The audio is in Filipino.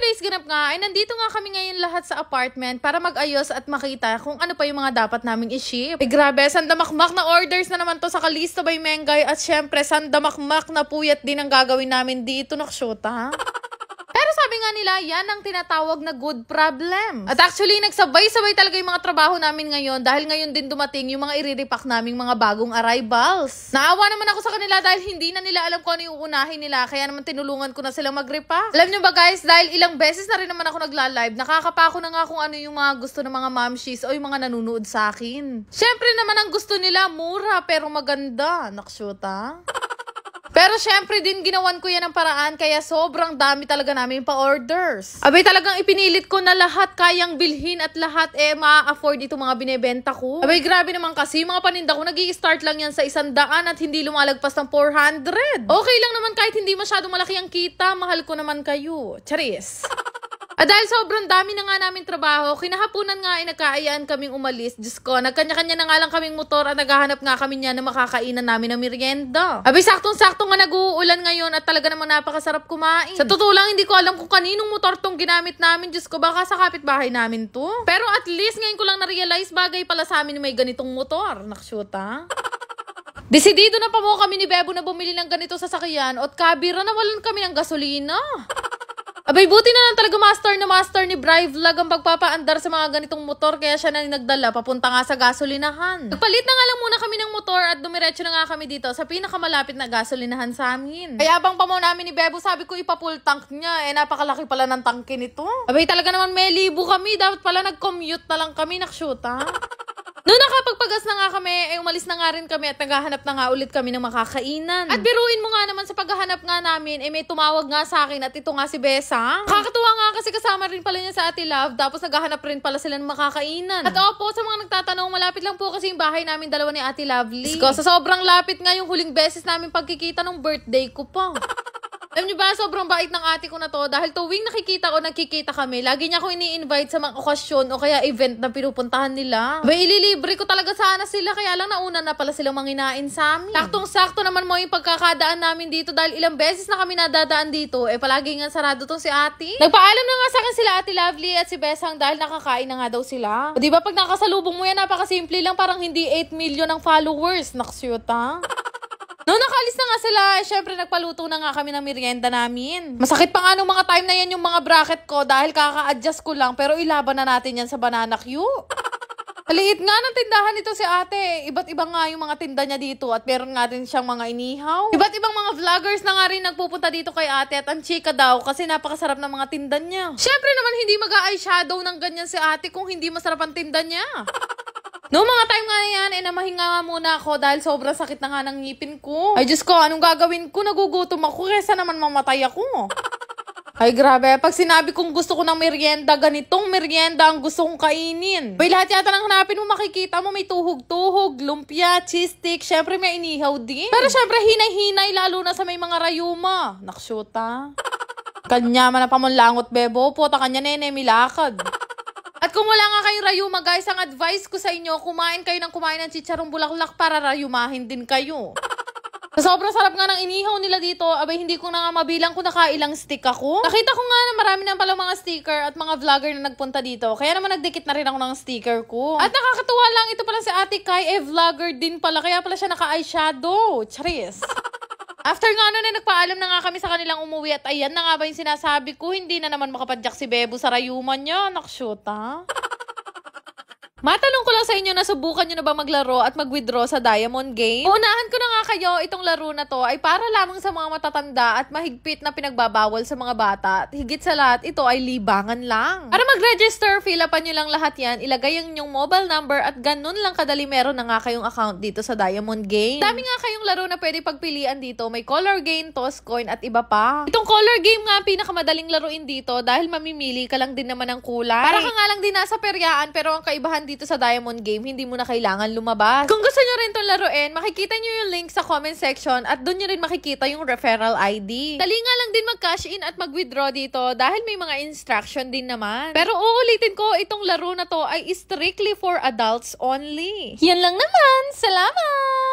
Anyways, ganap nga, ay nandito nga kami ngayon lahat sa apartment para mag-ayos at makita kung ano pa yung mga dapat naming i-ship. Ay grabe, sandamakmak na orders na naman to sa Kalisto by Mengay at syempre sandamakmak na puyat din ang gagawin namin dito, naksyota. Pero sabi nga nila, yan ang tinatawag na good problem. At actually, nagsabay-sabay talaga yung mga trabaho namin ngayon dahil ngayon din dumating yung mga i-repack naming mga bagong arrivals. Naawa naman ako sa kanila dahil hindi na nila alam kung ano yung uunahin nila, kaya naman tinulungan ko na silang mag-repack. Alam nyo ba guys, dahil ilang beses na rin naman ako nagla-live, nakakapako na nga kung ano yung mga gusto ng mga mamshies o yung mga nanonood sa akin. Syempre naman ang gusto nila, mura pero maganda. Naksyota. Pero syempre din ginawan ko yan ng paraan kaya sobrang dami talaga namin pa-orders. Abay talagang ipinilit ko na lahat kayang bilhin at lahat ma-afford itong mga binebenta ko. Abay grabe naman kasi mga paninda ko nag-i-start lang yan sa 100 at hindi lumalagpas ng 400. Okay lang naman kahit hindi masyadong malaki ang kita, mahal ko naman kayo. Charis! At dahil sobrang dami na nga namin trabaho, kinahapunan nga ay nagkaayaan kaming umalis. Diyos ko, nagkanya-kanya na nga lang kaming motor at naghahanap nga kami niya na makakainan namin ng merienda. Abay, saktong-sakto nga nag-uulan ngayon at talaga namang napakasarap kumain. Sa totoo lang, hindi ko alam kung kaninong motor tong ginamit namin. Diyos ko, baka sa kapitbahay namin to. Pero at least ngayon ko lang na-realize bagay pala sa amin may ganitong motor. Nakshuta. Desidido na pa mo kami ni Bebo na bumili ng ganito sa sakyan at kabira na walan kami ng gasolina. Abay, buti na lang talaga master ni Bri Vlog ang pagpapaandar sa mga ganitong motor kaya siya na nagdala papunta nga sa gasolinahan. Nagpalit na nga lang muna kami ng motor at dumiretso na nga kami dito sa pinakamalapit na gasolinahan sa amin. Kaya abang pa mo namin ni Bebo, sabi ko ipa-full tank niya, napakalaki pala ng tangke nito. Abay, talaga naman may libo kami, dapat pala nag-commute na lang kami, nakshuta. Noong nakapagpagas na nga kami, umalis na nga rin kami at naghahanap na nga ulit kami ng makakainan. At biruin mo nga naman sa paghahanap nga namin, may tumawag nga sa akin at ito nga si Besang. Kakatuwa nga kasi kasama rin pala niya sa Ate Love, tapos naghahanap rin pala sila ng makakainan. At opo, sa mga nagtatanong, malapit lang po kasi yung bahay namin dalawa ni Ate Lovely. Sa sobrang lapit nga yung huling beses namin pagkikita ng birthday ko pa. Alam niyo ba, sobrang bait ng ate ko na to dahil tuwing nakikita o nagkikita kami, lagi niya ako ini-invite sa mga okasyon o kaya event na pinupuntahan nila. Ba, ililibre ko talaga sana sila kaya lang nauna na pala silang manginain sa amin. Saktong-sakto naman mo yung pagkakadaan namin dito dahil ilang beses na kami nadadaan dito, palagi nga sarado tong si ate. Nagpaalam na nga sa akin sila Ate Lovely at si Besang dahil nakakain na nga daw sila. O diba pag nakasalubong mo yan, napakasimple lang, parang hindi 8 million ang followers. Naksyuta. Noong nakalis na nga sila, syempre nagpaluto na nga kami ng merienda namin. Masakit pa nga nung mga time na yan yung mga bracket ko dahil kaka-adjust ko lang pero ilaban na natin yan sa Banana Q. Maliit nga ng tindahan nito si ate. Iba't ibang nga yung mga tinda niya dito at meron nga din siyang mga inihaw. Iba't ibang mga vloggers na nga rin nagpupunta dito kay ate at ang chika daw kasi napakasarap ng mga tinda niya. Syempre naman hindi mag-eyeshadow ng ganyan si ate kung hindi masarap ang tinda niya. Noong mga time nga na yan, namahinga nga muna ako dahil sobrang sakit na nga ng ngipin ko. Ay Diyos ko, anong gagawin ko? Nagugutom ako kesa naman mamatay ako. Ay grabe, pag sinabi kong gusto ko ng merienda, ganitong merienda ang gusto kong kainin. May lahat yata ng hanapin mo, makikita mo may tuhog-tuhog, lumpia, cheese stick, syempre may inihaw din. Pero syempre hinay-hinay lalo na sa may mga rayuma. Naksyuta. Kanya man na pamunlangot, Bebo, puta kanya nene, milakad. At kung wala nga kayong rayuma guys, ang advice ko sa inyo, kumain kayo ng kumain ng chicharong bulaklak para rayumahin din kayo. Sobrang sarap nga ng inihaw nila dito, abay hindi ko na nga mabilang kung nakailang stick ako. Nakita ko nga na marami na pala mga sticker at mga vlogger na nagpunta dito, kaya naman nagdikit na rin ako ng sticker ko. At nakakatuwa lang, ito pala si Ate Kai, vlogger din pala, kaya pala siya naka-eyeshadow. Charis! After nga nun, nagpaalam na nga kami sa kanilang umuwi at ayan na nga ba yung sinasabi ko, hindi na naman makapadyak si Bebo sa rayuman niya. Nakshuta. Matanong ko lang sa inyo, nasubukan nyo na ba maglaro at mag-withdraw sa Diamond Game? Uunahan ko na nga kayo, itong laro na to ay para lamang sa mga matatanda at mahigpit na pinagbabawal sa mga bata. At higit sa lahat, ito ay libangan lang. Para mag-register, fill upan nyo lang lahat yan, ilagay yung inyong mobile number at ganun lang kadali meron na nga kayong account dito sa Diamond Game. Dami nga kayong laro na pwede pagpilian dito. May color game, toss coin at iba pa. Itong color game nga pinakamadaling laruin dito dahil mamimili ka lang din naman ng kulay. Para ka nga lang din nasa peryaan pero ang kaibahan dito sa Diamond Game, hindi mo na kailangan lumabas. Kung gusto nyo rin itong laruin, makikita nyo yung link sa comment section at doon nyo rin makikita yung referral ID. Dali nga lang din mag-cash in at mag-withdraw dito dahil may mga instruction din naman. Pero uulitin ko, itong laro na to ay strictly for adults only. Yan lang naman. Salamat!